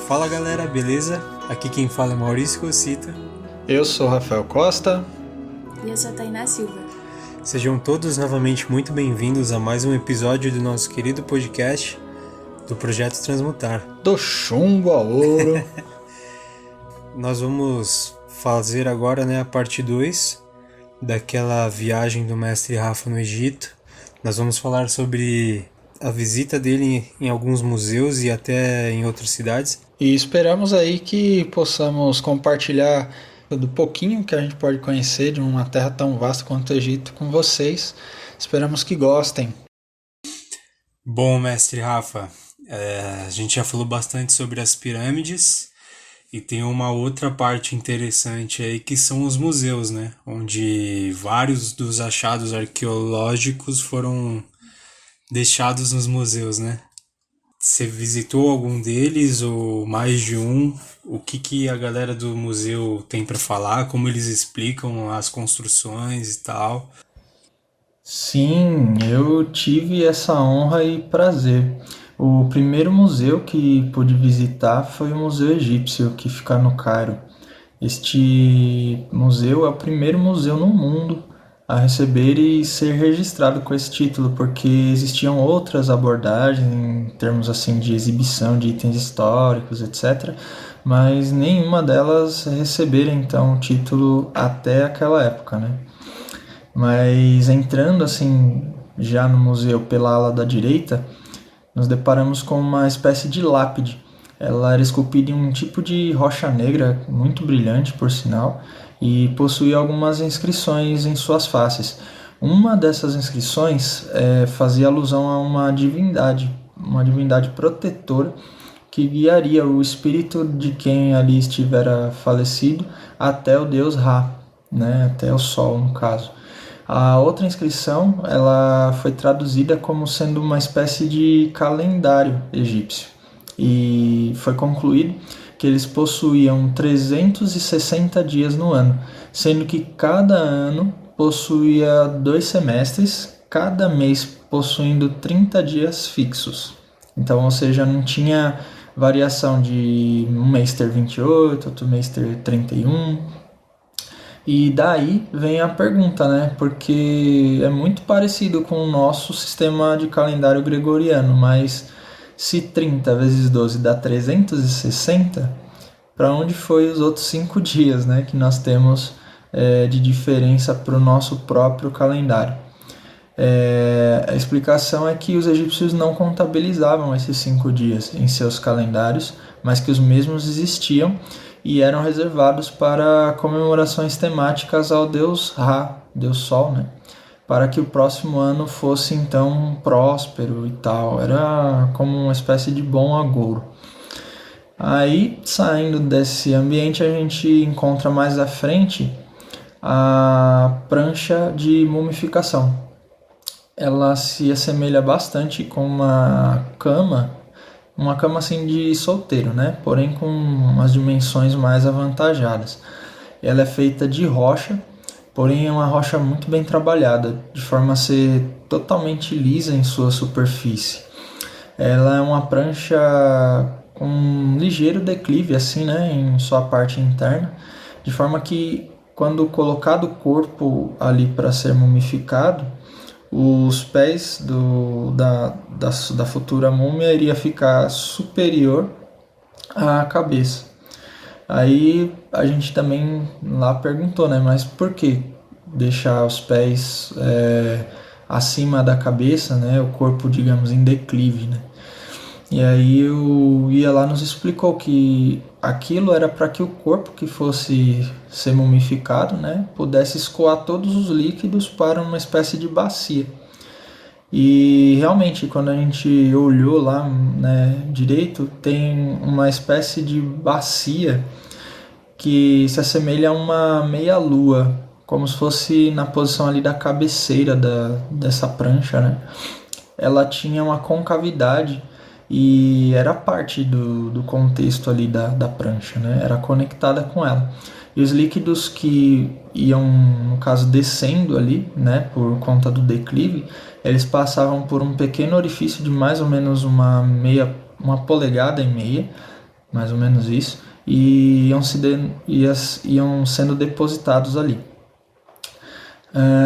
Fala galera, beleza? Aqui quem fala é Maurício Cossita. Eu sou Rafael Costa. E eu sou a Tainá Silva. Sejam todos novamente muito bem-vindos a mais um episódio do nosso querido podcast do Projeto Transmutar. Do chumbo ao ouro. Nós vamos fazer agora a parte 2 daquela viagem do mestre Rafa no Egito. Nós vamos falar sobre a visita dele em alguns museus e até em outras cidades. E esperamos aí que possamos compartilhar do pouquinho que a gente pode conhecer de uma terra tão vasta quanto o Egito com vocês. Esperamos que gostem. Bom, mestre Rafa, a gente já falou bastante sobre as pirâmides e tem uma outra parte interessante aí que são os museus, né? Onde vários dos achados arqueológicos foram deixados nos museus, né? Você visitou algum deles ou mais de um? O que a galera do museu tem para falar? Como eles explicam as construções e tal? Sim, eu tive essa honra e prazer. O primeiro museu que pude visitar foi o Museu Egípcio, que fica no Cairo. Este museu é o primeiro museu no mundo a receber e ser registrado com esse título, porque existiam outras abordagens em termos assim de exibição de itens históricos, etc., mas nenhuma delas receberam então o título até aquela época, né? Mas entrando assim já no museu pela ala da direita, nos deparamos com uma espécie de lápide. Ela era esculpida em um tipo de rocha negra, muito brilhante por sinal, e possuía algumas inscrições em suas faces. Uma dessas inscrições fazia alusão a uma divindade protetora que guiaria o espírito de quem ali estivera falecido até o deus Ra, né, até o sol no caso. A outra inscrição ela foi traduzida como sendo uma espécie de calendário egípcio e foi concluído que eles possuíam 360 dias no ano, sendo que cada ano possuía 2 semestres, cada mês possuindo 30 dias fixos. Então, ou seja, não tinha variação de um mês ter 28, outro mês ter 31. E daí vem a pergunta, né? Porque é muito parecido com o nosso sistema de calendário gregoriano, mas se 30 vezes 12 dá 360, para onde foi os outros 5 dias, né? Que nós temos de diferença para o nosso próprio calendário? A explicação é que os egípcios não contabilizavam esses 5 dias em seus calendários, mas que os mesmos existiam e eram reservados para comemorações temáticas ao deus Ra, deus Sol, né? Para que o próximo ano fosse então próspero e tal. Era como uma espécie de bom agouro. Aí, saindo desse ambiente, a gente encontra mais à frente a prancha de mumificação. Ela se assemelha bastante com uma cama assim de solteiro, né? Porém com umas dimensões mais avantajadas. Ela é feita de rocha, porém é uma rocha muito bem trabalhada, de forma a ser totalmente lisa em sua superfície. Ela é uma prancha com um ligeiro declive assim, né, em sua parte interna, de forma que quando colocado o corpo ali para ser mumificado, os pés da futura múmia iria ficar superior à cabeça. Aí a gente também lá perguntou, né? Mas por que deixar os pés acima da cabeça, né? O corpo, digamos, em declive, né? E aí o Ia lá nos explicou que aquilo era para que o corpo que fosse ser mumificado, né, pudesse escoar todos os líquidos para uma espécie de bacia. E realmente, quando a gente olhou lá, né, direito, tem uma espécie de bacia que se assemelha a uma meia-lua, como se fosse na posição ali da cabeceira dessa prancha, né? Ela tinha uma concavidade e era parte do contexto ali da prancha, né? Era conectada com ela. E os líquidos que iam, no caso, descendo ali, né, por conta do declive, eles passavam por um pequeno orifício de mais ou menos uma polegada e meia, mais ou menos isso, e iam sendo depositados ali.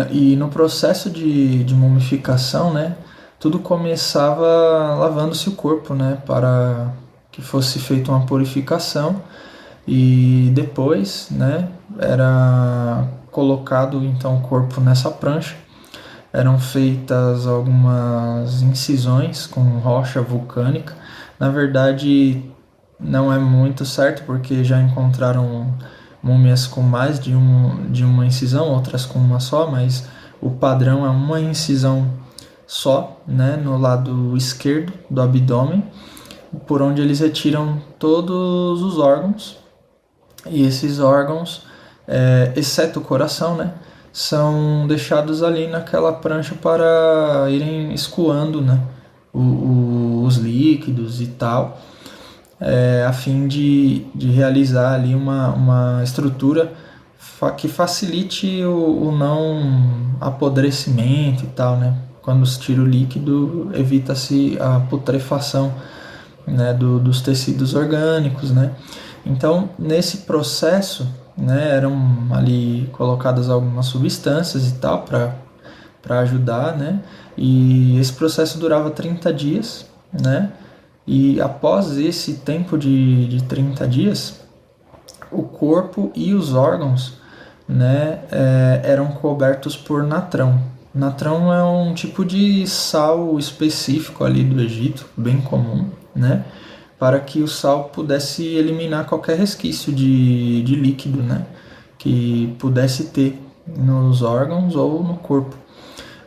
E no processo de mumificação, né, tudo começava lavando-se o corpo, né, para que fosse feita uma purificação, e depois, né, era colocado então o corpo nessa prancha. Eram feitas algumas incisões com rocha vulcânica. Na verdade, não é muito certo, porque já encontraram múmias com mais de uma incisão, outras com uma só, mas o padrão é uma incisão só, né, no lado esquerdo do abdômen, por onde eles retiram todos os órgãos. E esses órgãos, exceto o coração, né, são deixados ali naquela prancha para irem escoando, né, os líquidos e tal, a fim de realizar ali uma estrutura que facilite o não apodrecimento e tal, né? Quando se tira o líquido, evita-se a putrefação, né, dos tecidos orgânicos, né? Então, nesse processo, né, eram ali colocadas algumas substâncias e tal para ajudar, né? E esse processo durava 30 dias, né? E após esse tempo de 30 dias, o corpo e os órgãos, né, eram cobertos por natrão. Natrão é um tipo de sal específico ali do Egito, bem comum, né, para que o sal pudesse eliminar qualquer resquício de líquido, né, que pudesse ter nos órgãos ou no corpo.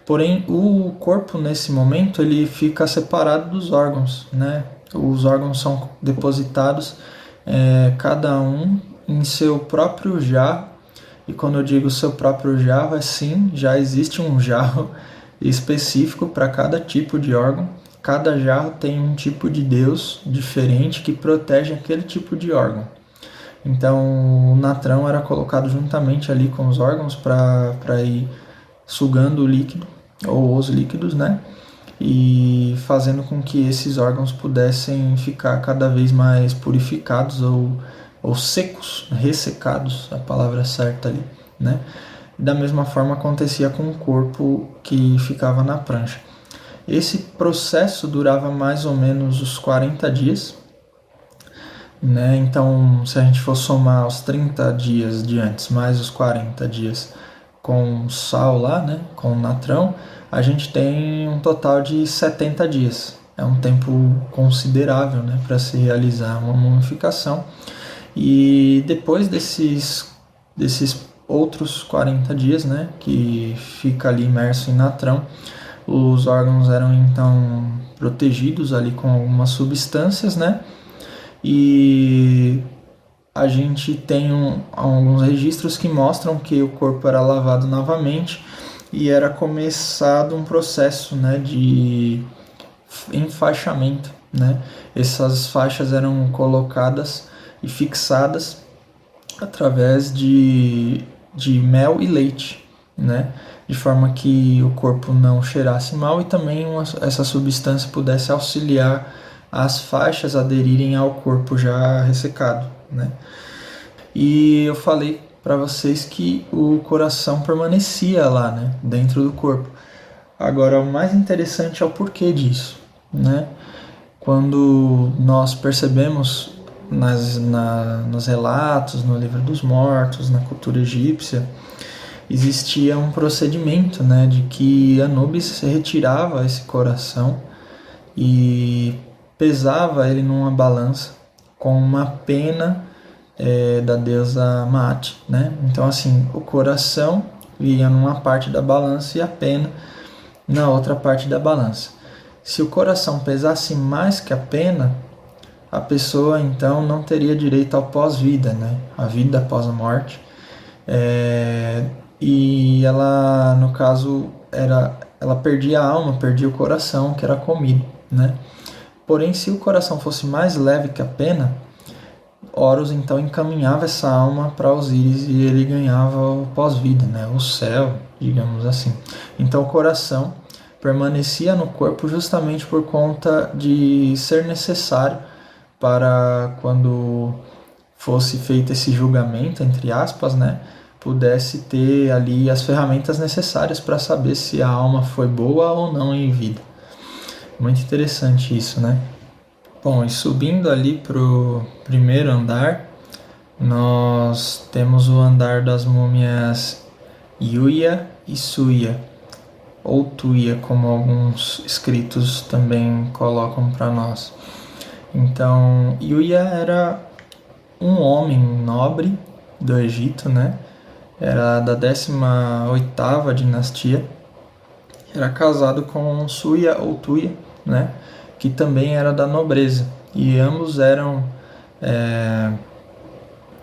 Porém, o corpo, nesse momento, ele fica separado dos órgãos, né? Os órgãos são depositados, cada um em seu próprio jarro. E quando eu digo seu próprio jarro, já existe um jarro específico para cada tipo de órgão. Cada jarro tem um tipo de Deus diferente que protege aquele tipo de órgão. Então, o natrão era colocado juntamente ali com os órgãos para ir sugando o líquido, ou os líquidos, né? E fazendo com que esses órgãos pudessem ficar cada vez mais purificados ou secos, ressecados, a palavra certa ali, né? Da mesma forma acontecia com o corpo que ficava na prancha. Esse processo durava mais ou menos os 40 dias, né? Então, se a gente for somar os 30 dias de antes, mais os 40 dias com sal lá, né, com natrão, a gente tem um total de 70 dias. É um tempo considerável, né, para se realizar uma mumificação. E depois desses outros 40 dias, né, que fica ali imerso em natrão, os órgãos eram então protegidos ali com algumas substâncias, né, e a gente tem alguns registros que mostram que o corpo era lavado novamente e era começado um processo, né, de enfaixamento, né? Essas faixas eram colocadas e fixadas através de mel e leite, né? De forma que o corpo não cheirasse mal e também essa substância pudesse auxiliar as faixas aderirem ao corpo já ressecado, né? E eu falei para vocês que o coração permanecia lá, né, dentro do corpo. Agora, o mais interessante é o porquê disso, né? Quando nós percebemos nos relatos, no livro dos mortos, na cultura egípcia, existia um procedimento, né, de que Anubis retirava esse coração e pesava ele numa balança com uma pena da deusa Maat, né? Então, assim, o coração ia numa parte da balança e a pena na outra parte da balança. Se o coração pesasse mais que a pena, a pessoa então não teria direito ao pós-vida, né? A vida após a morte. E ela, no caso, ela perdia a alma, perdia o coração que era comido, né? Porém, se o coração fosse mais leve que a pena, Horus então encaminhava essa alma para Osíris e ele ganhava o pós-vida, né? O céu, digamos assim. Então o coração permanecia no corpo justamente por conta de ser necessário para quando fosse feito esse julgamento, entre aspas, né, pudesse ter ali as ferramentas necessárias para saber se a alma foi boa ou não em vida. Muito interessante isso, né? Bom, e subindo ali para o primeiro andar, nós temos o andar das múmias Yuya e Suya, ou Tuya, como alguns escritos também colocam para nós. Então, Yuya era um homem nobre do Egito, né? Era da 18ª dinastia. Era casado com Suya ou Tuya, né? Que também era da nobreza. E ambos eram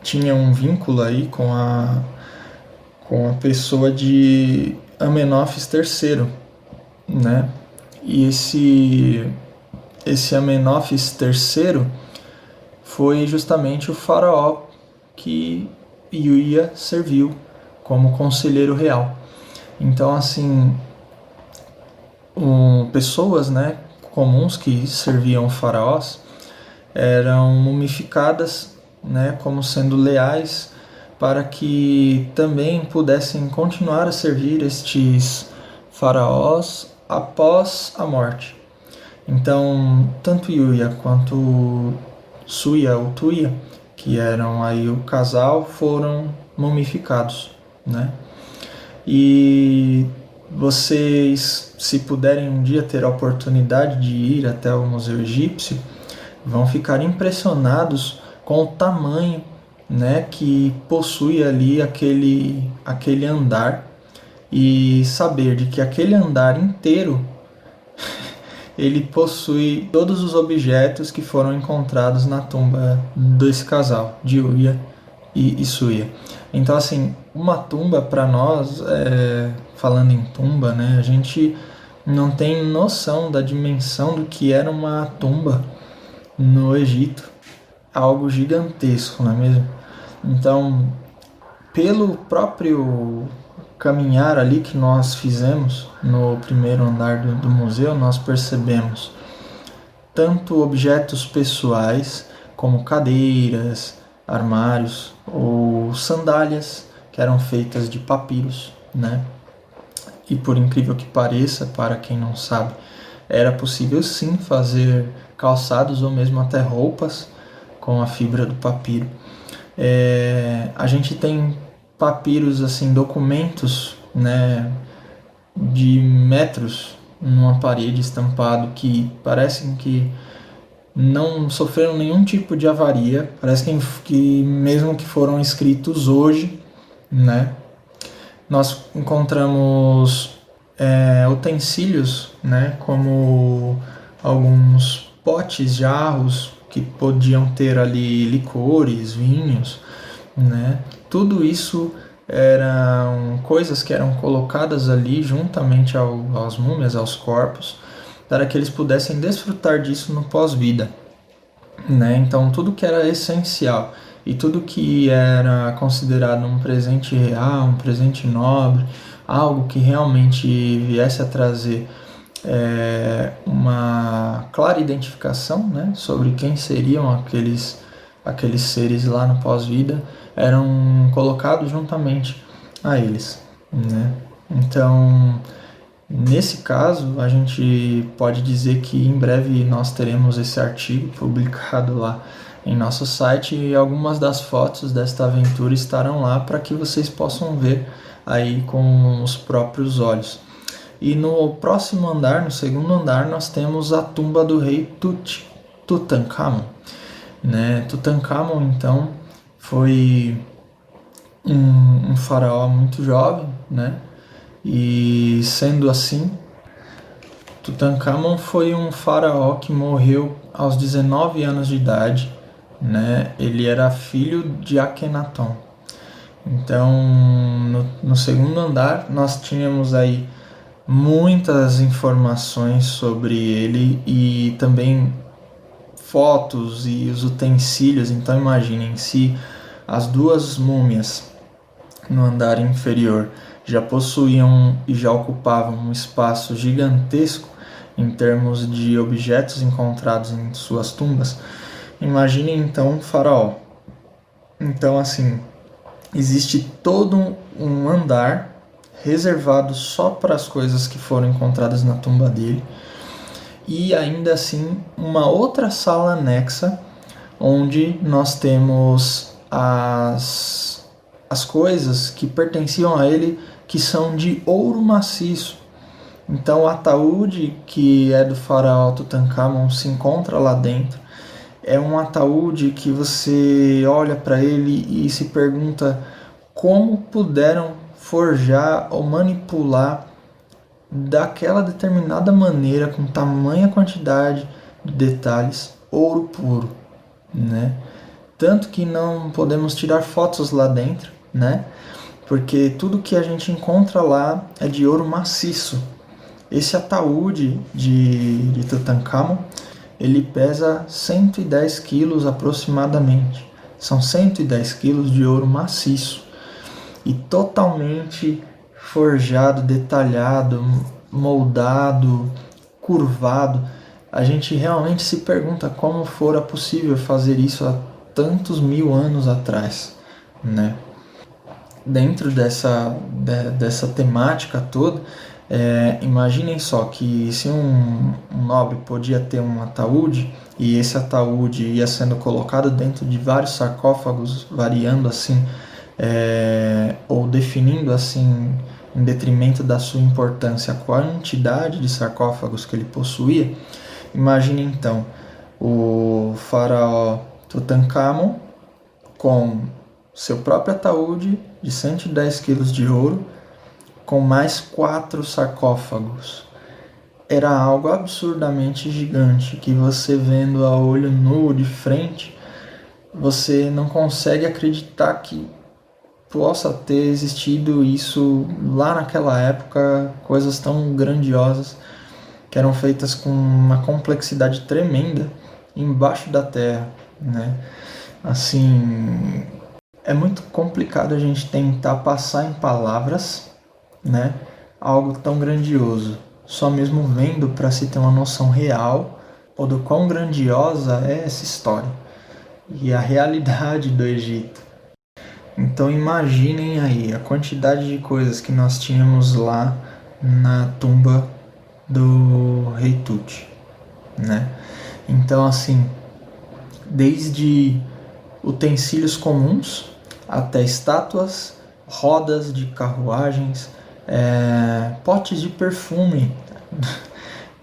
tinham um vínculo aí com a pessoa de Amenófis III, né? E esse Amenófis III foi justamente o faraó que Yuya serviu como conselheiro real. Então, assim, pessoas, né, comuns que serviam faraós eram mumificadas, né, como sendo leais para que também pudessem continuar a servir estes faraós após a morte. Então, tanto Yuya quanto Suya ou Tuya, que eram aí o casal, foram mumificados, né? E vocês, se puderem um dia ter a oportunidade de ir até o Museu Egípcio, vão ficar impressionados com o tamanho, né, que possui ali aquele andar, e saber de que aquele andar inteiro ele possui todos os objetos que foram encontrados na tumba desse casal, de Yuya e Suya. Então, assim, uma tumba para nós, falando em tumba, né, a gente não tem noção da dimensão do que era uma tumba no Egito. Algo gigantesco, não é mesmo? Então, pelo próprio caminhar ali que nós fizemos no primeiro andar do museu, nós percebemos tanto objetos pessoais, como cadeiras, armários ou sandálias que eram feitas de papiros, né? E por incrível que pareça, para quem não sabe, era possível sim fazer calçados ou mesmo até roupas com a fibra do papiro. A gente tem papiros, assim, documentos, né, de metros numa parede estampado que parecem que não sofreram nenhum tipo de avaria, parece que mesmo que foram escritos hoje, né? Nós encontramos utensílios, né, como alguns potes, jarros que podiam ter ali licores, vinhos, né? Tudo isso eram coisas que eram colocadas ali juntamente às múmias, aos corpos, para que eles pudessem desfrutar disso no pós-vida, né? Então tudo que era essencial e tudo que era considerado um presente real, um presente nobre, algo que realmente viesse a trazer uma clara identificação, né, sobre quem seriam aqueles seres lá no pós-vida, eram colocados juntamente a eles, né? Então, nesse caso, a gente pode dizer que em breve nós teremos esse artigo publicado lá em nosso site, e algumas das fotos desta aventura estarão lá para que vocês possam ver aí com os próprios olhos. E no próximo andar, no segundo andar, nós temos a tumba do rei Tutankhamon, né? Tutankhamon, então, foi um faraó muito jovem, né? E sendo assim, Tutankhamon foi um faraó que morreu aos 19 anos de idade, né? Ele era filho de Akhenaton. Então, no segundo andar, nós tínhamos aí muitas informações sobre ele e também fotos e os utensílios. Então imaginem, se as duas múmias no andar inferior já possuíam e já ocupavam um espaço gigantesco em termos de objetos encontrados em suas tumbas, Imagine então um faraó. Então, assim, existe todo um andar reservado só para as coisas que foram encontradas na tumba dele, e ainda assim uma outra sala anexa onde nós temos as coisas que pertenciam a ele, que são de ouro maciço. Então o ataúde que é do faraó Tutankhamon se encontra lá dentro. É um ataúde que você olha para ele e se pergunta como puderam forjar ou manipular daquela determinada maneira, com tamanha quantidade de detalhes, ouro puro, né? Tanto que não podemos tirar fotos lá dentro, né? Porque tudo que a gente encontra lá é de ouro maciço. Esse ataúde de Tutankhamon, ele pesa 110 quilos aproximadamente. São 110 quilos de ouro maciço e totalmente forjado, detalhado, moldado, curvado. A gente realmente se pergunta como fora possível fazer isso há tantos mil anos atrás, né? Dentro dessa temática toda, imaginem só que se um nobre podia ter um ataúde e esse ataúde ia sendo colocado dentro de vários sarcófagos, variando assim, ou definindo assim, em detrimento da sua importância, a quantidade de sarcófagos que ele possuía. Imagine então o faraó Tutankhamon com seu próprio ataúde de 110 quilos de ouro, com mais 4 sarcófagos. Era algo absurdamente gigante, que você vendo a olho nu de frente, você não consegue acreditar que possa ter existido isso lá naquela época, coisas tão grandiosas que eram feitas com uma complexidade tremenda embaixo da terra, né? Assim, é muito complicado a gente tentar passar em palavras, né, algo tão grandioso, só mesmo vendo para se ter uma noção real ou do quão grandiosa é essa história e a realidade do Egito. Então imaginem aí a quantidade de coisas que nós tínhamos lá na tumba do rei Tut, né? Então assim, desde utensílios comuns até estátuas, rodas de carruagens, potes de perfume.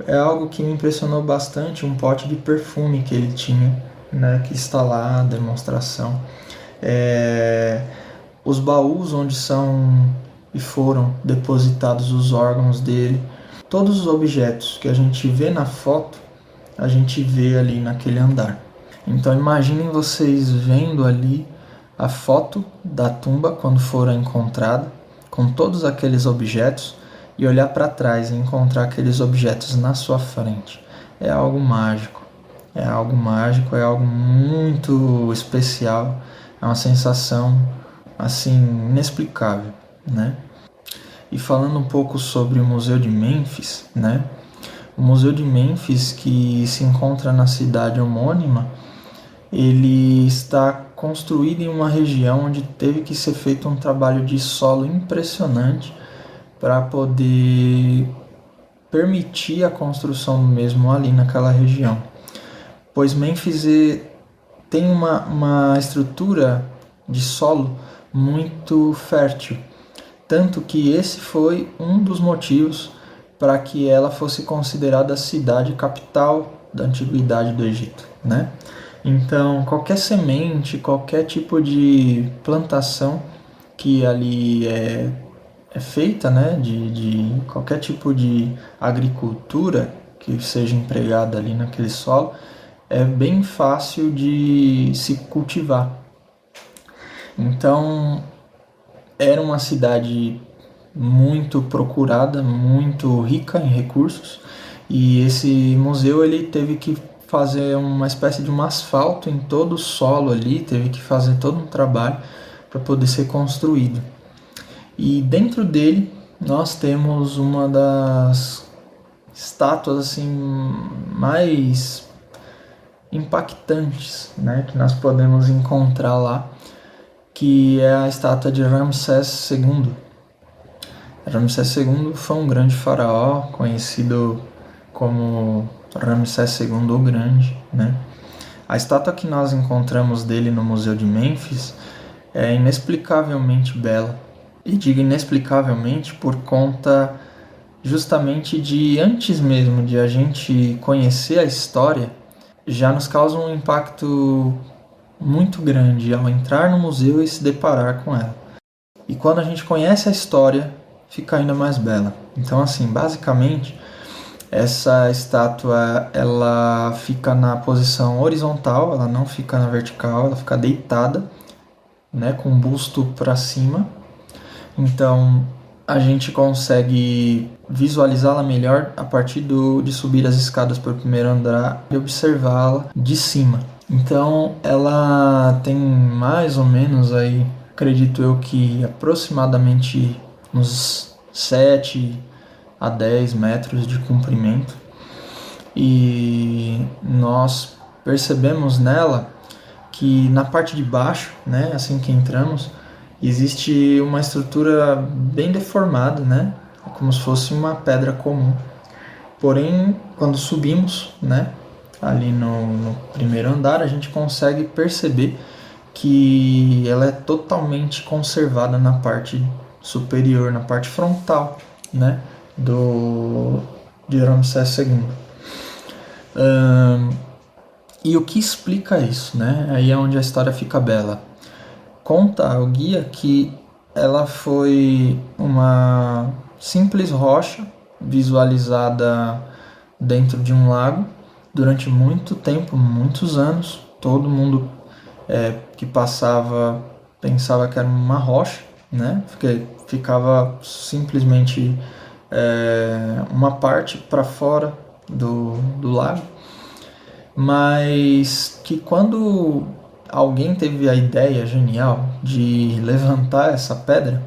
É algo que me impressionou bastante, um pote de perfume que ele tinha, né, que está lá, a demonstração. Os baús onde são e foram depositados os órgãos dele. Todos os objetos que a gente vê na foto, a gente vê ali naquele andar. Então imaginem vocês vendo ali a foto da tumba quando for encontrada, com todos aqueles objetos, e olhar para trás e encontrar aqueles objetos na sua frente. É algo mágico, é algo mágico, é algo muito especial, é uma sensação assim inexplicável, né? E falando um pouco sobre o Museu de Mênfis, né? O Museu de Mênfis, que se encontra na cidade homônima, ele está construído em uma região onde teve que ser feito um trabalho de solo impressionante para poder permitir a construção do mesmo ali naquela região. Pois Mênfis tem uma estrutura de solo muito fértil, tanto que esse foi um dos motivos para que ela fosse considerada a cidade capital da antiguidade do Egito, né? Então, qualquer semente, qualquer tipo de plantação que ali é feita, né, de qualquer tipo de agricultura que seja empregada ali naquele solo, é bem fácil de se cultivar. Então, era uma cidade muito procurada, muito rica em recursos, e esse museu ele teve que fazer uma espécie de um asfalto em todo o solo ali, teve que fazer todo um trabalho para poder ser construído. E dentro dele nós temos uma das estátuas assim mais impactantes, né, que nós podemos encontrar lá, que é a estátua de Ramsés II. Ramsés II foi um grande faraó, conhecido como Ramsés II o Grande, né? A estátua que nós encontramos dele no Museu de Mênfis é inexplicavelmente bela. E digo inexplicavelmente por conta justamente de, antes mesmo de a gente conhecer a história, já nos causa um impacto muito grande ao entrar no museu e se deparar com ela. E quando a gente conhece a história, fica ainda mais bela. Então, assim, basicamente, essa estátua ela fica na posição horizontal, ela não fica na vertical, ela fica deitada, né, com o busto para cima. Então a gente consegue visualizá-la melhor a partir de subir as escadas para o primeiro andar e observá-la de cima. Então ela tem mais ou menos aí, acredito eu que aproximadamente uns 7 a 10 metros de comprimento. E nós percebemos nela que na parte de baixo, né, assim que entramos, existe uma estrutura bem deformada, né, como se fosse uma pedra comum. Porém, quando subimos, né, ali no primeiro andar, a gente consegue perceber que ela é totalmente conservada na parte superior, na parte frontal, né, de Ramsés II. E o que explica isso, né? Aí é onde a história fica bela. Conta o guia que ela foi uma simples rocha visualizada dentro de um lago durante muito tempo, muitos anos. Todo mundo que passava pensava que era uma rocha, né? Porque ficava simplesmente uma parte para fora do lago, mas que quando alguém teve a ideia genial de levantar essa pedra,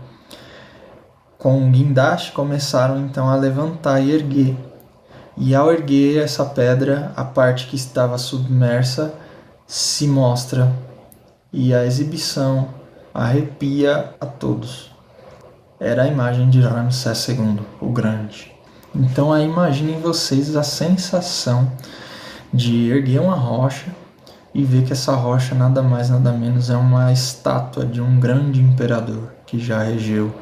com um guindaste começaram então a levantar e erguer. E ao erguer essa pedra, a parte que estava submersa se mostra e a exibição arrepia a todos. Era a imagem de Ramsés II, o Grande. Então aí imaginem vocês a sensação de erguer uma rocha e ver que essa rocha nada mais nada menos é uma estátua de um grande imperador que já regeu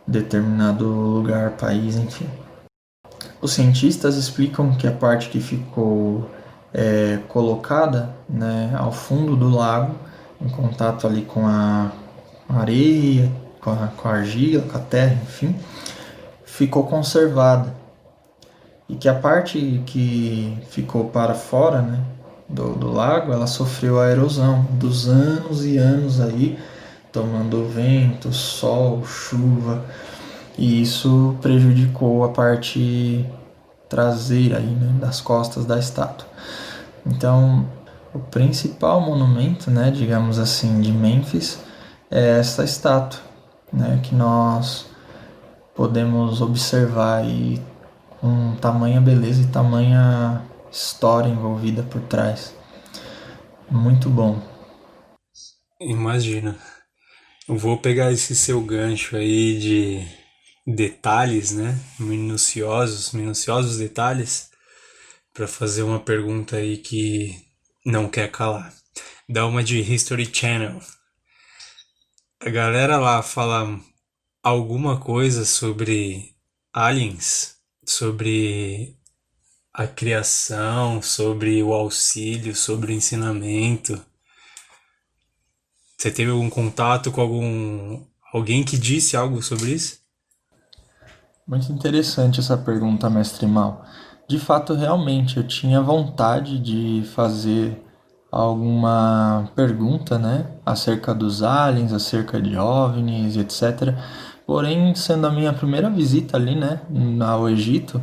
determinado lugar, país, enfim. Os cientistas explicam que a parte que ficou colocada, né, ao fundo do lago, em contato ali com a areia, com a argila, com a terra, enfim, ficou conservada. E que a parte que ficou para fora, né, do lago, ela sofreu a erosão dos anos e anos aí, tomando vento, sol, chuva, e isso prejudicou a parte traseira aí, né, das costas da estátua. Então, o principal monumento, né, digamos assim, de Mênfis é essa estátua, né, que nós podemos observar aí com tamanha beleza e tamanha história envolvida por trás. Muito bom. Imagina. Eu vou pegar esse seu gancho aí de detalhes, né? Minuciosos detalhes, para fazer uma pergunta aí que não quer calar. Dá uma de History Channel. A galera lá fala alguma coisa sobre aliens, sobre a criação, sobre o auxílio, sobre o ensinamento. Você teve algum contato com alguém que disse algo sobre isso? Muito interessante essa pergunta, mestre Mal. De fato, realmente, eu tinha vontade de fazer alguma pergunta, né, acerca dos aliens, acerca de OVNIs, etc. Porém, sendo a minha primeira visita ali, né, ao Egito,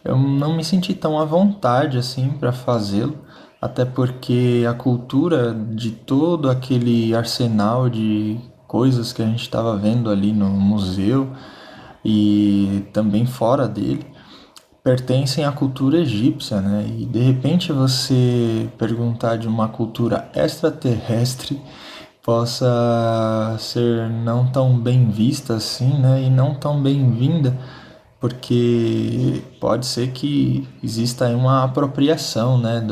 eu não me senti tão à vontade assim para fazê-lo, até porque a cultura de todo aquele arsenal de coisas que a gente estava vendo ali no museu e também fora dele pertencem à cultura egípcia, né? E de repente você perguntar de uma cultura extraterrestre possa ser não tão bem vista assim, né? E não tão bem-vinda, porque pode ser que exista aí uma apropriação, né?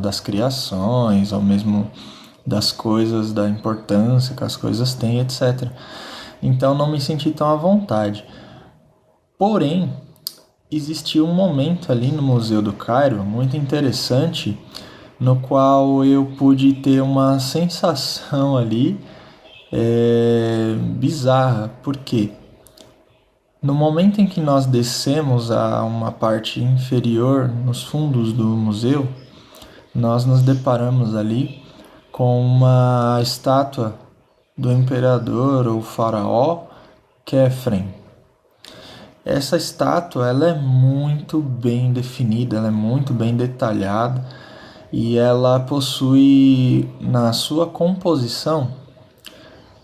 Das criações, ou mesmo das coisas, da importância que as coisas têm, etc. Então não me senti tão à vontade. Porém, existiu um momento ali no Museu do Cairo muito interessante, no qual eu pude ter uma sensação ali bizarra. Por quê? No momento em que nós descemos a uma parte inferior, nos fundos do museu, nós nos deparamos ali com uma estátua do imperador ou faraó Khafre. Essa estátua ela é muito bem definida, ela é muito bem detalhada e ela possui na sua composição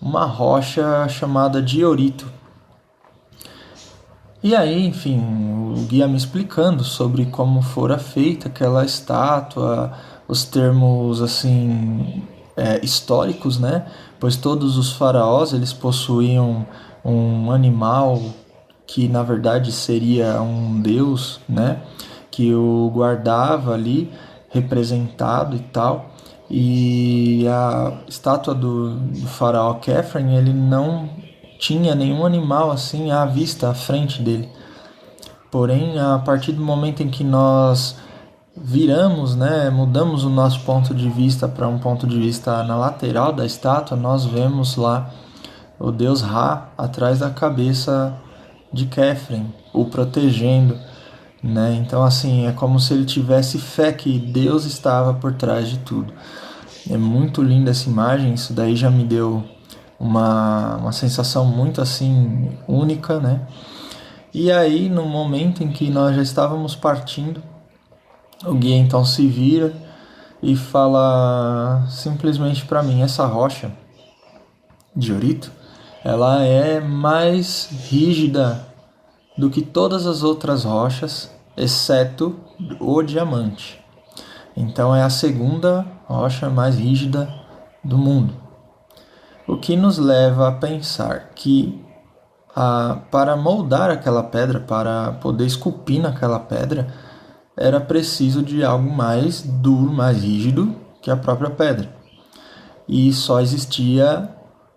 uma rocha chamada diorito. E aí, enfim, o guia me explicando sobre como fora feita aquela estátua, os termos assim históricos, né? Pois todos os faraós eles possuíam um animal que na verdade seria um deus, né? Que o guardava ali, representado e tal. E a estátua do faraó Khafre, ele não tinha nenhum animal assim à vista, à frente dele. Porém, a partir do momento em que nós viramos, né, mudamos o nosso ponto de vista para um ponto de vista na lateral da estátua, nós vemos lá o deus Ra atrás da cabeça de Khafre, o protegendo, né? Então, assim, é como se ele tivesse fé que Deus estava por trás de tudo. É muito linda essa imagem, isso daí já me deu uma sensação muito assim única, né? E aí, no momento em que nós já estávamos partindo, o guia então se vira e fala simplesmente para mim: essa rocha de diorito, ela é mais rígida do que todas as outras rochas, exceto o diamante. Então é a segunda rocha mais rígida do mundo. O que nos leva a pensar que para moldar aquela pedra, para poder esculpir naquela pedra, era preciso de algo mais duro, mais rígido que a própria pedra. E só existia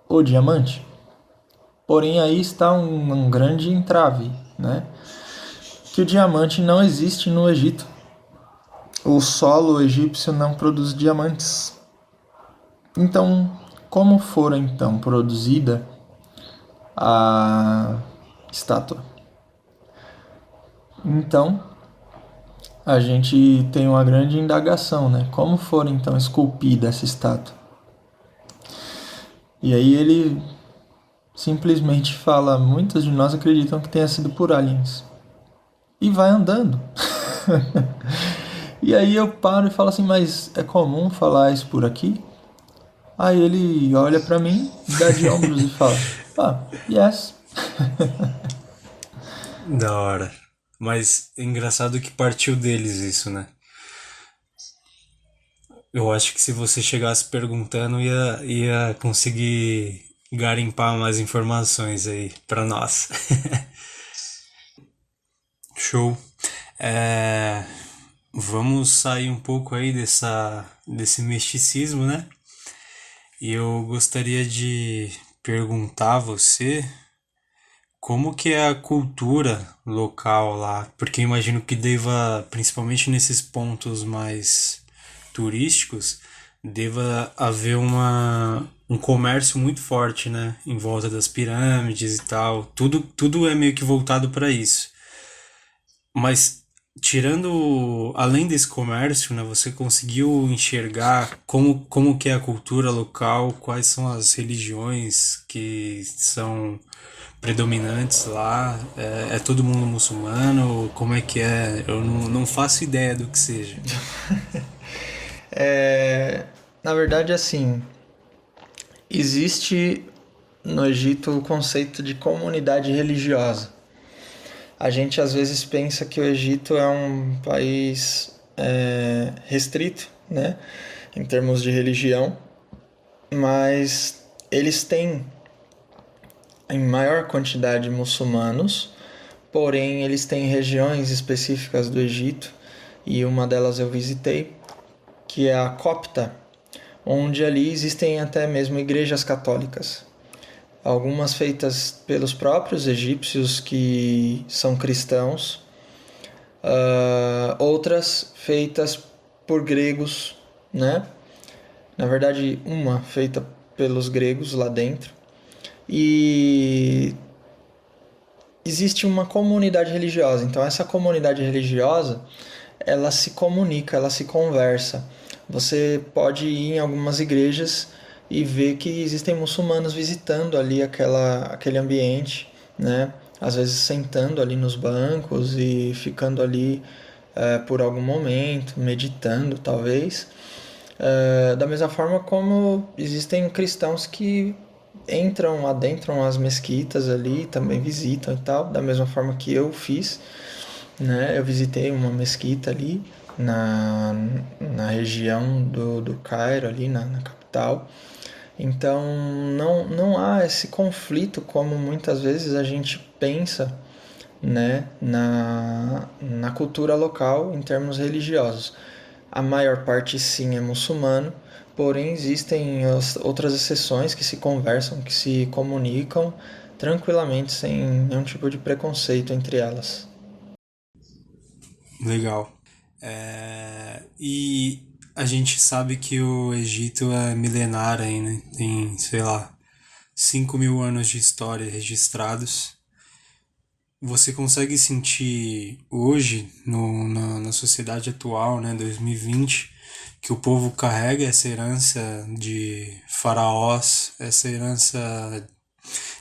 o diamante. Porém, aí está um grande entrave, né? Que o diamante não existe no Egito. O solo egípcio não produz diamantes. Então, como fora então produzida a estátua? Então, a gente tem uma grande indagação, né? Como fora então esculpida essa estátua? E aí ele simplesmente fala: muitos de nós acreditam que tenha sido por aliens. E vai andando. E aí eu paro e falo assim: mas é comum falar isso por aqui? Aí ele olha pra mim, dá de ombros e fala: yes. Da hora. Mas é engraçado que partiu deles isso, né? Eu acho que se você chegasse perguntando, ia conseguir garimpar mais informações aí pra nós. Show. Vamos sair um pouco aí desse misticismo, né? E eu gostaria de perguntar a você como que é a cultura local lá, porque eu imagino que deva, principalmente nesses pontos mais turísticos, deva haver um comércio muito forte, né, em volta das pirâmides e tal. Tudo é meio que voltado para isso. Mas tirando, além desse comércio, né, você conseguiu enxergar como que é a cultura local, quais são as religiões que são predominantes lá? É todo mundo muçulmano? Como é que é? Eu não faço ideia do que seja. Na verdade, assim, existe no Egito o conceito de comunidade religiosa. A gente às vezes pensa que o Egito é um país restrito, né, em termos de religião, mas eles têm em maior quantidade muçulmanos, porém eles têm regiões específicas do Egito, e uma delas eu visitei, que é a Copta, onde ali existem até mesmo igrejas católicas. Algumas feitas pelos próprios egípcios que são cristãos, outras feitas por gregos, né? Na verdade, uma feita pelos gregos lá dentro. E existe uma comunidade religiosa. Então essa comunidade religiosa, ela se comunica, ela se conversa. Você pode ir em algumas igrejas e ver que existem muçulmanos visitando ali aquele ambiente, né? Às vezes sentando ali nos bancos e ficando ali por algum momento, meditando talvez. Da mesma forma como existem cristãos que adentram as mesquitas ali, também visitam e tal, da mesma forma que eu fiz, né? Eu visitei uma mesquita ali na região do Cairo, ali na capital. Então não há esse conflito como muitas vezes a gente pensa, né, na cultura local em termos religiosos. A maior parte sim é muçulmano, porém existem outras exceções que se conversam, que se comunicam tranquilamente sem nenhum tipo de preconceito entre elas. Legal. E a gente sabe que o Egito é milenar aí, né? Tem, sei lá, 5.000 anos de história registrados. Você consegue sentir hoje, na sociedade atual, né, 2020, que o povo carrega essa herança de faraós, essa herança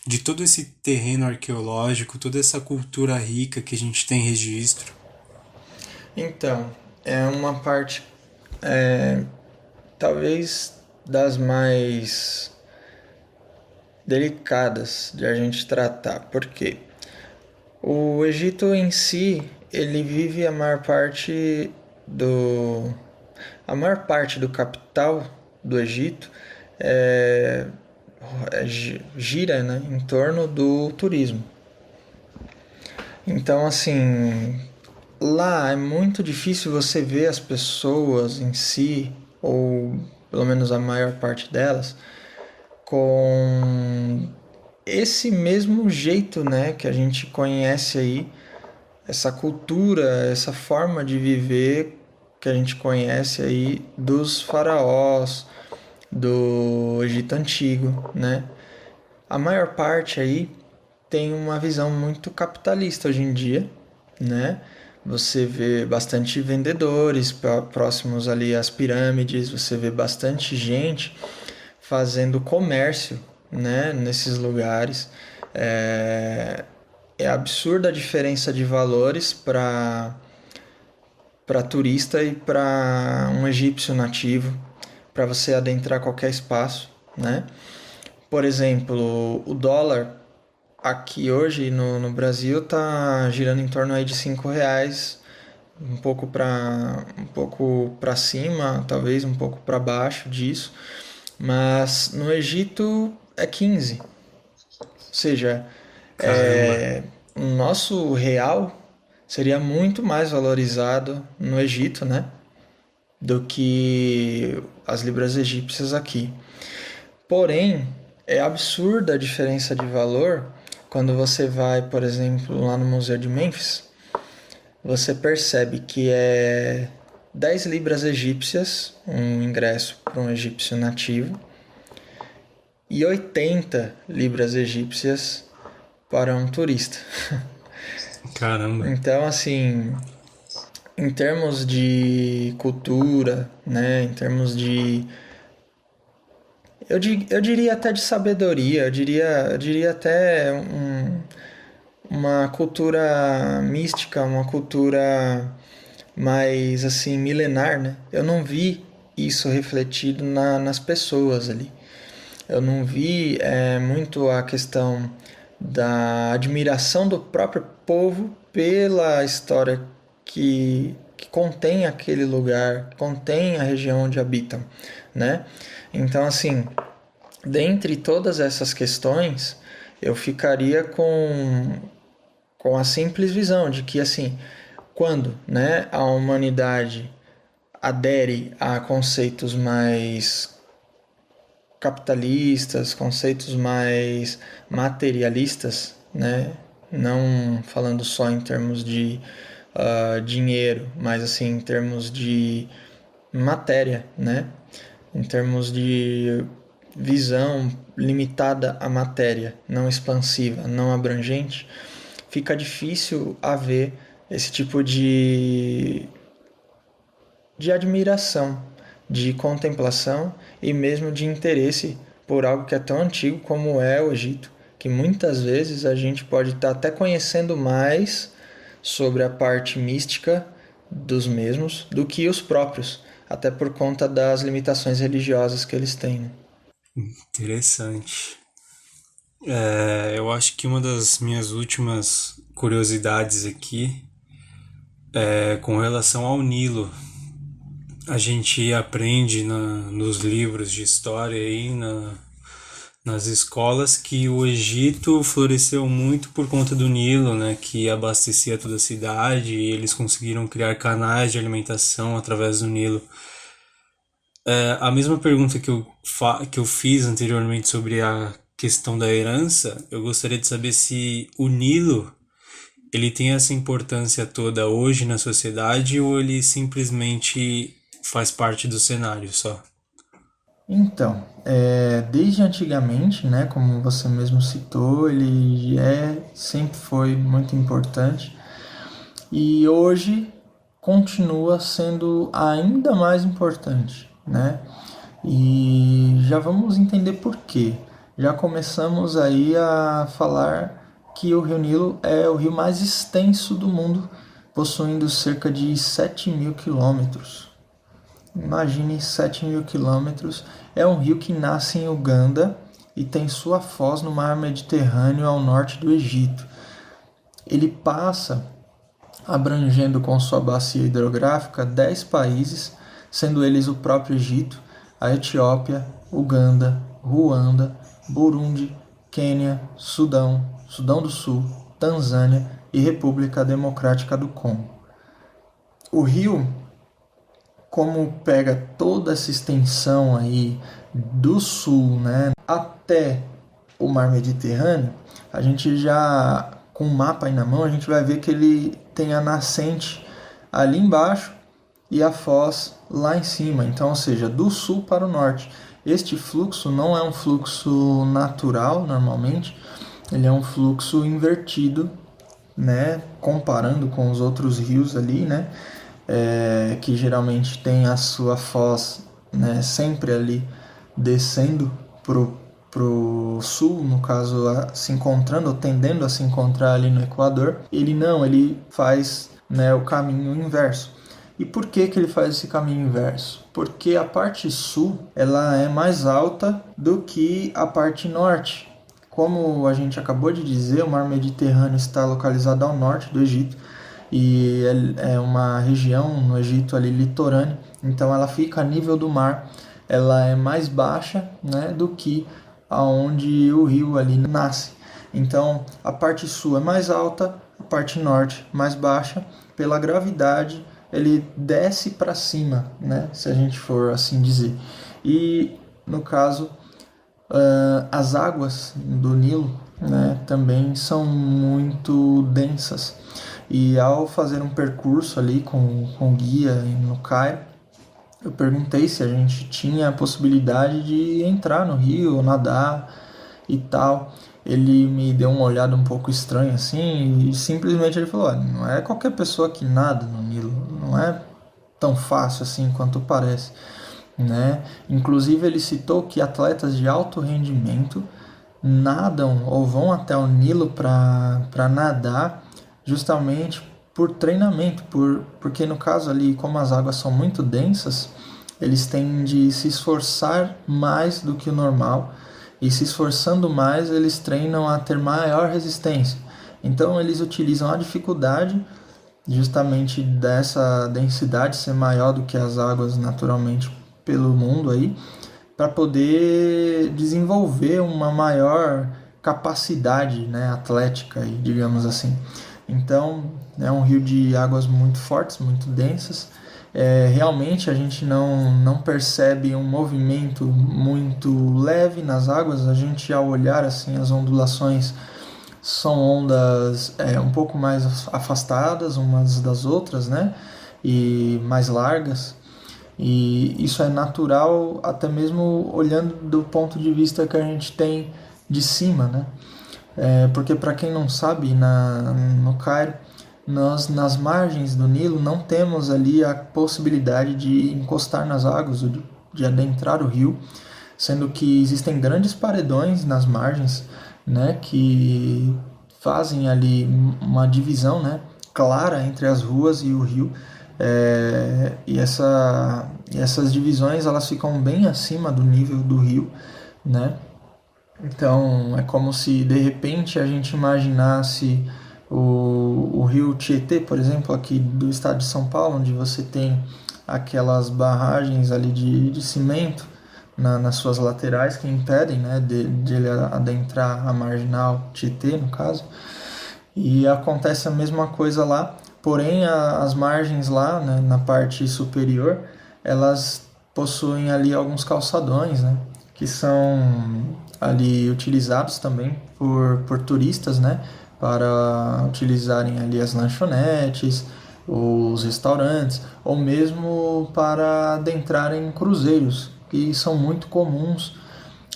de todo esse terreno arqueológico, toda essa cultura rica que a gente tem registro? Então, é uma parte, talvez das mais delicadas de a gente tratar, porque o Egito em si, ele vive a maior parte do capital do Egito é, gira, né, em torno do turismo. Então, assim, lá é muito difícil você ver as pessoas em si, ou pelo menos a maior parte delas, com esse mesmo jeito, né, que a gente conhece aí, essa cultura, essa forma de viver que a gente conhece aí dos faraós, do Egito Antigo, né? A maior parte aí tem uma visão muito capitalista hoje em dia, né? Você vê bastante vendedores próximos ali às pirâmides, você vê bastante gente fazendo comércio, né, nesses lugares. É absurda a diferença de valores para turista e para um egípcio nativo, para você adentrar qualquer espaço, né? Por exemplo, o dólar aqui hoje no Brasil tá girando em torno aí de R$ 5, um pouco para cima, talvez um pouco para baixo disso, mas no Egito é 15. Ou seja, Caramba, o nosso real seria muito mais valorizado no Egito, né, do que as libras egípcias aqui. Porém, é absurda a diferença de valor quando você vai, por exemplo, lá no Museu de Mênfis. Você percebe que é 10 libras egípcias, um ingresso para um egípcio nativo, e 80 libras egípcias para um turista. caramba. Então, assim, em termos de cultura, né, em termos de eu diria até de sabedoria, eu diria até uma cultura mística, uma cultura mais assim milenar, né? Eu não vi isso refletido nas pessoas ali. Eu não vi muito a questão da admiração do próprio povo pela história que contém aquele lugar, contém a região onde habitam, né? Então, assim, dentre todas essas questões, eu ficaria com a simples visão de que, assim, quando, né, a humanidade adere a conceitos mais capitalistas, conceitos mais materialistas, né, não falando só em termos de dinheiro, mas assim em termos de matéria, né, em termos de visão limitada à matéria, não expansiva, não abrangente, fica difícil haver esse tipo de admiração, de contemplação e mesmo de interesse por algo que é tão antigo como é o Egito, que muitas vezes a gente pode estar até conhecendo mais sobre a parte mística dos mesmos do que os próprios, até por conta das limitações religiosas que eles têm. Interessante. Eu acho que uma das minhas últimas curiosidades aqui é com relação ao Nilo. A gente aprende nos livros de história aí, nas escolas, que o Egito floresceu muito por conta do Nilo, né, que abastecia toda a cidade, e eles conseguiram criar canais de alimentação através do Nilo. A mesma pergunta que eu fiz anteriormente sobre a questão da herança, eu gostaria de saber se o Nilo ele tem essa importância toda hoje na sociedade ou ele simplesmente faz parte do cenário só. Então, desde antigamente, né, como você mesmo citou, ele sempre foi muito importante e hoje continua sendo ainda mais importante, né? E já vamos entender por quê. Já começamos aí a falar que o Rio Nilo é o rio mais extenso do mundo, possuindo cerca de 7.000 quilômetros. Imagine 7.000 quilômetros. É um rio que nasce em Uganda e tem sua foz no mar Mediterrâneo ao norte do Egito. Ele passa abrangendo com sua bacia hidrográfica 10 países, sendo eles o próprio Egito, a Etiópia, Uganda, Ruanda, Burundi, Quênia, Sudão, Sudão do Sul, Tanzânia e República Democrática do Congo. O rio, como pega toda essa extensão aí do sul, né, até o mar Mediterrâneo, a gente já, com o mapa aí na mão, a gente vai ver que ele tem a nascente ali embaixo e a foz lá em cima, então, ou seja, do sul para o norte. Este fluxo não é um fluxo natural, normalmente, ele é um fluxo invertido, né, comparando com os outros rios ali, né, que geralmente tem a sua foz, né, sempre ali descendo pro sul, no caso, se encontrando ou tendendo a se encontrar ali no Equador. Ele faz, né, o caminho inverso. E por que ele faz esse caminho inverso? Porque a parte sul ela é mais alta do que a parte norte. Como a gente acabou de dizer, o mar Mediterrâneo está localizado ao norte do Egito e é uma região no Egito ali litorânea, então ela fica a nível do mar, ela é mais baixa, né, do que aonde o rio ali nasce. Então a parte sul é mais alta, a parte norte mais baixa. Pela gravidade ele desce para cima, né, se a gente for assim dizer. E no caso as águas do Nilo, né, também são muito densas. E ao fazer um percurso ali com guia no Cairo, eu perguntei se a gente tinha a possibilidade de entrar no rio, nadar e tal. Ele me deu uma olhada um pouco estranha assim e simplesmente ele falou: não é qualquer pessoa que nada no Nilo, não é tão fácil assim quanto parece, né? Inclusive ele citou que atletas de alto rendimento nadam ou vão até o Nilo para nadar justamente por treinamento, porque no caso ali, como as águas são muito densas, eles têm de se esforçar mais do que o normal, e se esforçando mais, eles treinam a ter maior resistência. Então eles utilizam a dificuldade justamente dessa densidade ser maior do que as águas naturalmente pelo mundo aí, para poder desenvolver uma maior capacidade, né, atlética, digamos assim. Então é um rio de águas muito fortes, muito densas. Realmente a gente não percebe um movimento muito leve nas águas. A gente, ao olhar assim as ondulações, são ondas um pouco mais afastadas umas das outras, né? E mais largas. E isso é natural até mesmo olhando do ponto de vista que a gente tem de cima, né? Porque para quem não sabe, no Cairo, nós nas margens do Nilo não temos ali a possibilidade de encostar nas águas, de adentrar o rio, sendo que existem grandes paredões nas margens, né, que fazem ali uma divisão, né, clara entre as ruas e o rio. E essas divisões elas ficam bem acima do nível do rio, né? Então é como se de repente a gente imaginasse o rio Tietê, por exemplo, aqui do estado de São Paulo, onde você tem aquelas barragens ali de cimento nas suas laterais que impedem, né, de ele adentrar a marginal Tietê, no caso. E acontece a mesma coisa lá, porém as margens lá, né, na parte superior, elas possuem ali alguns calçadões, né, que são ali utilizados também por turistas, né, para utilizarem ali as lanchonetes, os restaurantes, ou mesmo para adentrarem cruzeiros, que são muito comuns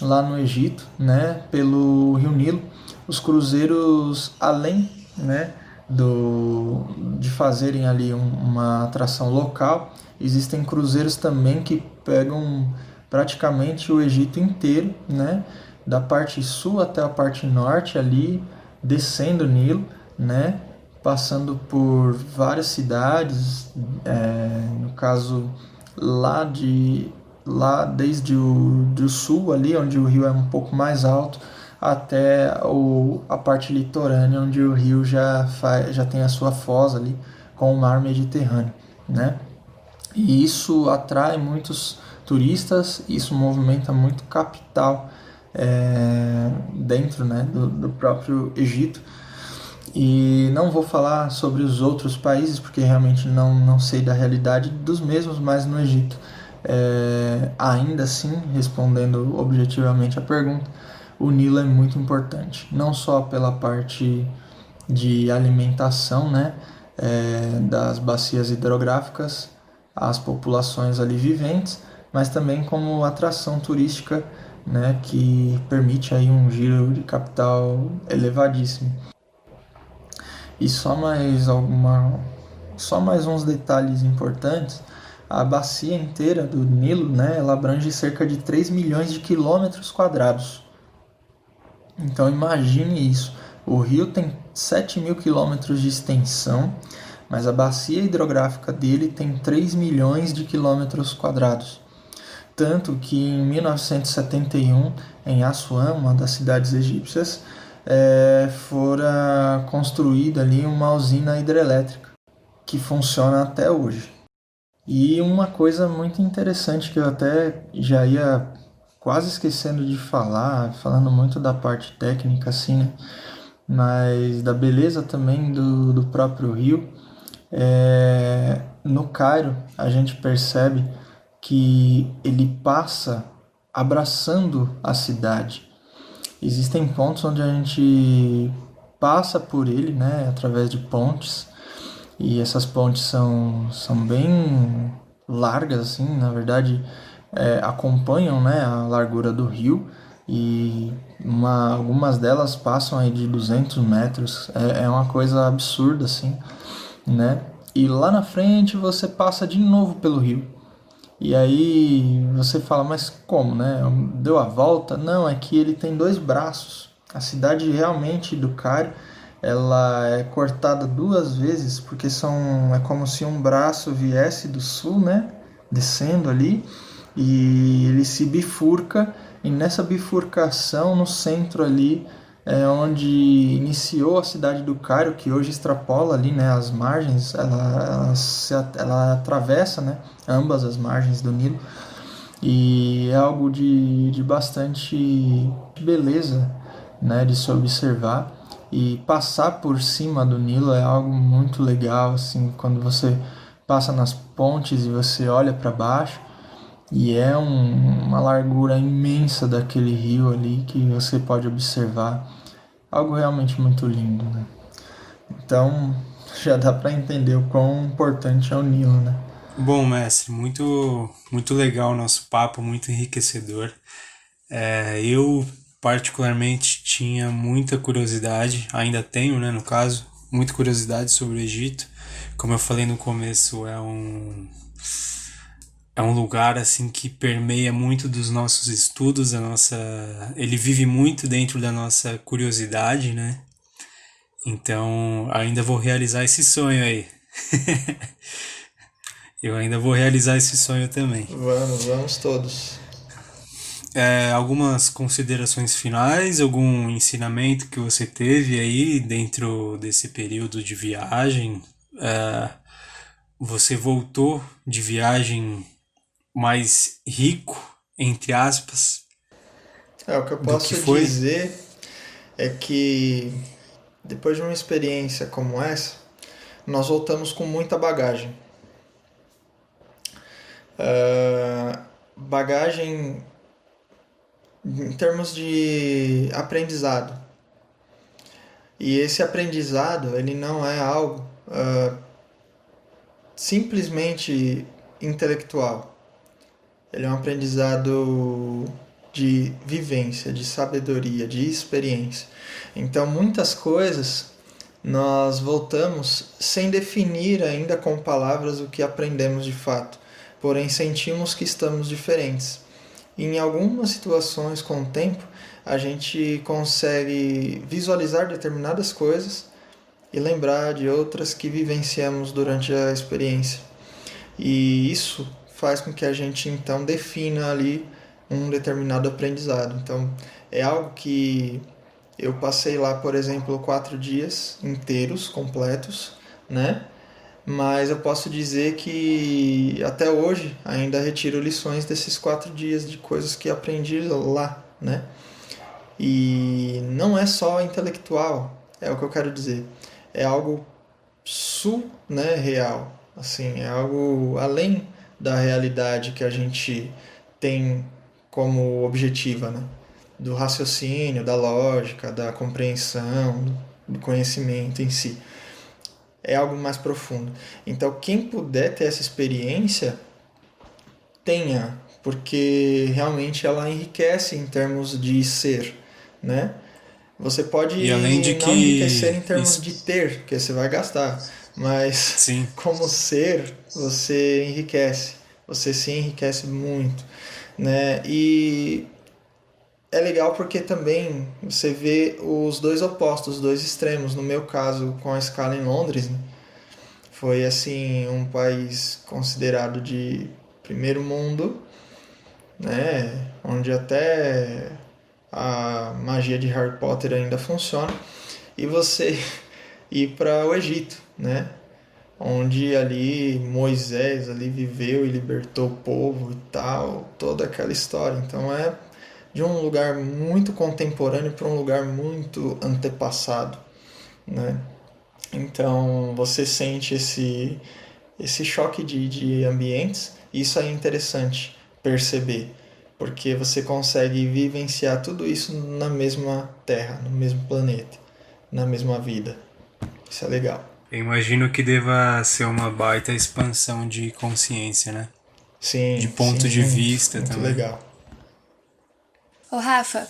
lá no Egito, né, pelo Rio Nilo. Os cruzeiros, além, né, de fazerem ali uma atração local, existem cruzeiros também que pegam praticamente o Egito inteiro, né, da parte sul até a parte norte ali, descendo o Nilo, né, passando por várias cidades, no caso lá desde do sul ali, onde o rio é um pouco mais alto, até a parte litorânea, onde o rio já tem a sua foz ali com o mar Mediterrâneo, né? E isso atrai muitos turistas, isso movimenta muito capital dentro, né, do próprio Egito. E não vou falar sobre os outros países, porque realmente não sei da realidade dos mesmos, mas no Egito, ainda assim, respondendo objetivamente a pergunta, o Nilo é muito importante, não só pela parte de alimentação, né, das bacias hidrográficas, as populações ali viventes, mas também como atração turística, né, que permite aí um giro de capital elevadíssimo. E só mais uns detalhes importantes. A bacia inteira do Nilo, né, ela abrange cerca de 3 milhões de quilômetros quadrados. Então imagine isso. O rio tem 7 mil quilômetros de extensão, mas a bacia hidrográfica dele tem 3 milhões de quilômetros quadrados. Tanto que em 1971, em Assuã, uma das cidades egípcias, fora construída ali uma usina hidrelétrica que funciona até hoje. E uma coisa muito interessante que eu até já ia quase esquecendo de falar, falando muito da parte técnica assim, né? Mas da beleza também do próprio rio. No Cairo a gente percebe que ele passa abraçando a cidade. Existem pontos onde a gente passa por ele, né, através de pontes, e essas pontes são bem largas, assim, na verdade, acompanham, né, a largura do rio, e algumas delas passam aí de 200 metros, é uma coisa absurda, assim, né, e lá na frente você passa de novo pelo rio. E aí você fala, mas como, né? Deu a volta? Não, é que ele tem 2 braços. A cidade realmente do Cairo, ela é cortada 2 vezes, porque é como se um braço viesse do sul, né? Descendo ali, e ele se bifurca, e nessa bifurcação, no centro ali, é onde iniciou a cidade do Cairo, que hoje extrapola ali, né, as margens, ela atravessa, né, ambas as margens do Nilo, e é algo de bastante beleza, né, de se observar. E passar por cima do Nilo é algo muito legal, assim, quando você passa nas pontes e você olha para baixo, e é uma largura imensa daquele rio ali que você pode observar. Algo realmente muito lindo, né? Então, já dá para entender o quão importante é o Nilo, né? Bom, mestre, muito legal o nosso papo, muito enriquecedor. Eu, particularmente, tinha muita curiosidade, ainda tenho, né, no caso, muita curiosidade sobre o Egito. Como eu falei no começo, é um lugar assim que permeia muito dos nossos estudos, ele vive muito dentro da nossa curiosidade, né? Então, ainda vou realizar esse sonho aí. Eu ainda vou realizar esse sonho também. Vamos todos. Algumas considerações finais, algum ensinamento que você teve aí dentro desse período de viagem? Você voltou de viagem mais rico, entre aspas, O que eu do que posso foi? dizer é que depois de uma experiência como essa, nós voltamos com muita bagagem. Bagagem em termos de aprendizado. E esse aprendizado, ele não é algo simplesmente intelectual. Ele é um aprendizado de vivência, de sabedoria, de experiência. Então, muitas coisas nós voltamos sem definir ainda com palavras o que aprendemos de fato, porém sentimos que estamos diferentes. E em algumas situações, com o tempo, a gente consegue visualizar determinadas coisas e lembrar de outras que vivenciamos durante a experiência. E isso faz com que a gente então defina ali um determinado aprendizado. Então é algo que eu passei lá, por exemplo, 4 dias inteiros, completos, né? Mas eu posso dizer que até hoje ainda retiro lições desses 4 dias de coisas que aprendi lá, né? E não é só intelectual, é o que eu quero dizer. É algo né, real, assim, é algo além da realidade que a gente tem como objetiva, né? Do raciocínio, da lógica, da compreensão, do conhecimento em si. É algo mais profundo. Então, quem puder ter essa experiência, tenha, porque realmente ela enriquece em termos de ser, né? Você pode E além de não enriquecer em que termos de isso, ter, porque você vai gastar, mas sim, como ser, você enriquece. Você se enriquece muito, né? E é legal porque também você vê os dois opostos, os dois extremos. No meu caso, com a escala em Londres, né? Foi assim um país considerado de primeiro mundo, né? Onde até a magia de Harry Potter ainda funciona, e você ir para o Egito, né? Onde ali Moisés ali viveu e libertou o povo e tal, toda aquela história. Então é de um lugar muito contemporâneo para um lugar muito antepassado, né? Então você sente esse choque de ambientes, e isso é interessante perceber, porque você consegue vivenciar tudo isso na mesma Terra, no mesmo planeta, na mesma vida. Isso é legal. eu imagino que deva ser uma baita expansão de consciência, né? De Sim, sim, ponto de muito, vista muito também. legal. Ô, Rafa,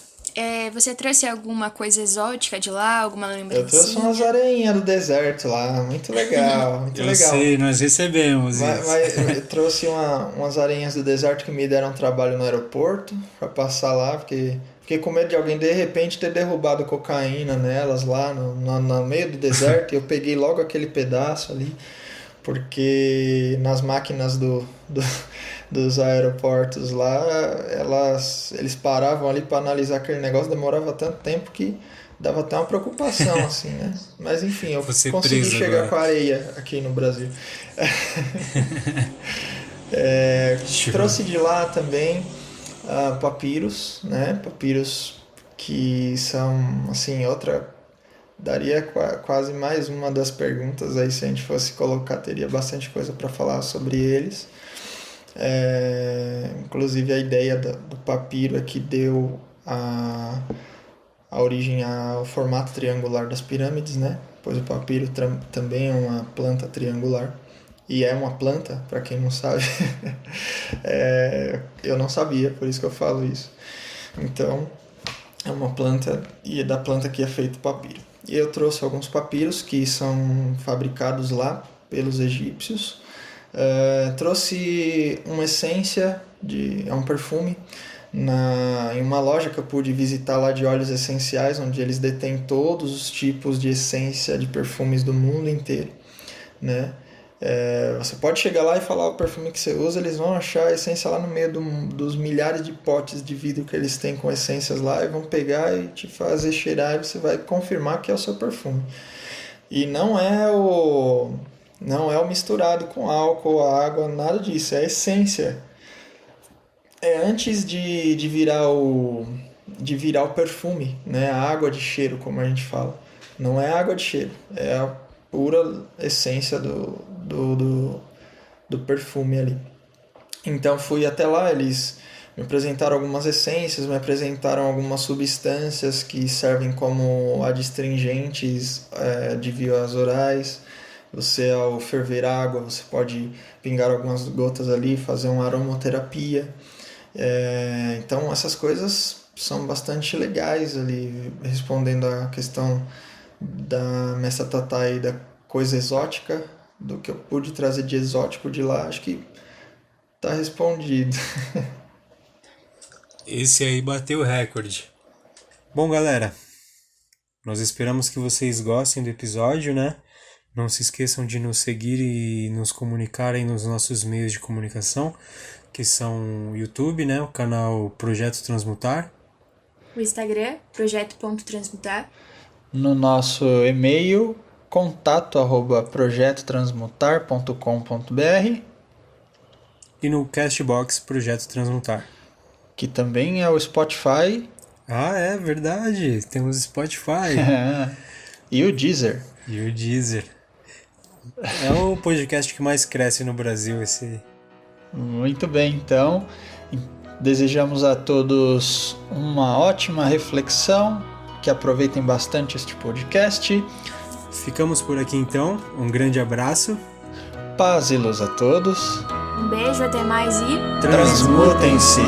você trouxe alguma coisa exótica de lá? Alguma Eu trouxe umas lembrancinha? areinhas do deserto lá, muito legal, muito Eu legal. sei, nós recebemos isso. Mas eu trouxe umas aranhas do deserto que me deram trabalho no aeroporto para passar lá, porque fiquei com medo de alguém de repente ter derrubado cocaína nelas lá no meio do deserto, e eu peguei logo aquele pedaço ali, porque nas máquinas dos aeroportos lá, eles paravam ali para analisar aquele negócio, demorava tanto tempo que dava até uma preocupação, assim, né? Mas enfim, eu Você consegui preso chegar agora. com a areia aqui no Brasil. Show. Trouxe de lá também papiros, né? Papiros que são, assim, outra. Daria quase mais uma das perguntas aí, se a gente fosse colocar, teria bastante coisa para falar sobre eles. Inclusive a ideia do papiro é que deu a origem ao formato triangular das pirâmides, né? Pois o papiro também é uma planta triangular. E é uma planta, para quem não sabe. Eu não sabia, por isso que eu falo isso. Então, é uma planta, e é da planta que é feito o papiro. E eu trouxe alguns papiros que são fabricados lá pelos egípcios. Trouxe uma essência, é um perfume, em uma loja que eu pude visitar lá de óleos essenciais, onde eles detêm todos os tipos de essência de perfumes do mundo inteiro, né? Você pode chegar lá e falar o perfume que você usa, eles vão achar a essência lá no meio dos milhares de potes de vidro que eles têm com essências lá, e vão pegar e te fazer cheirar, e você vai confirmar que é o seu perfume. E não é o misturado com álcool, água, nada disso, é a essência. Antes de virar o perfume, né? A água de cheiro, como a gente fala. Não é água de cheiro, é a pura essência do perfume ali. Então fui até lá, eles me apresentaram algumas essências, me apresentaram algumas substâncias que servem como adstringentes de vias orais. Você, ao ferver água, você pode pingar algumas gotas ali, fazer uma aromaterapia. Então essas coisas são bastante legais ali, respondendo à questão da Mestra Tatá e da coisa exótica, do que eu pude trazer de exótico de lá, acho que tá respondido. Esse aí bateu o recorde. Bom, galera, nós esperamos que vocês gostem do episódio, né? Não se esqueçam de nos seguir e nos comunicarem nos nossos meios de comunicação, que são o YouTube, né? O canal Projeto Transmutar. O Instagram, projeto.transmutar. No nosso e-mail, contato@projetotransmutar.com.br, E no Castbox Projeto Transmutar. que também é o Spotify. Ah, é verdade. Temos Spotify. E o Deezer. E o Deezer. É o podcast que mais cresce no Brasil, esse aí. Muito bem, então desejamos a todos uma ótima reflexão, que aproveitem bastante este podcast. Ficamos por aqui então, um grande abraço. Paz e luz a todos. Um beijo, até mais e... Transmutem-se!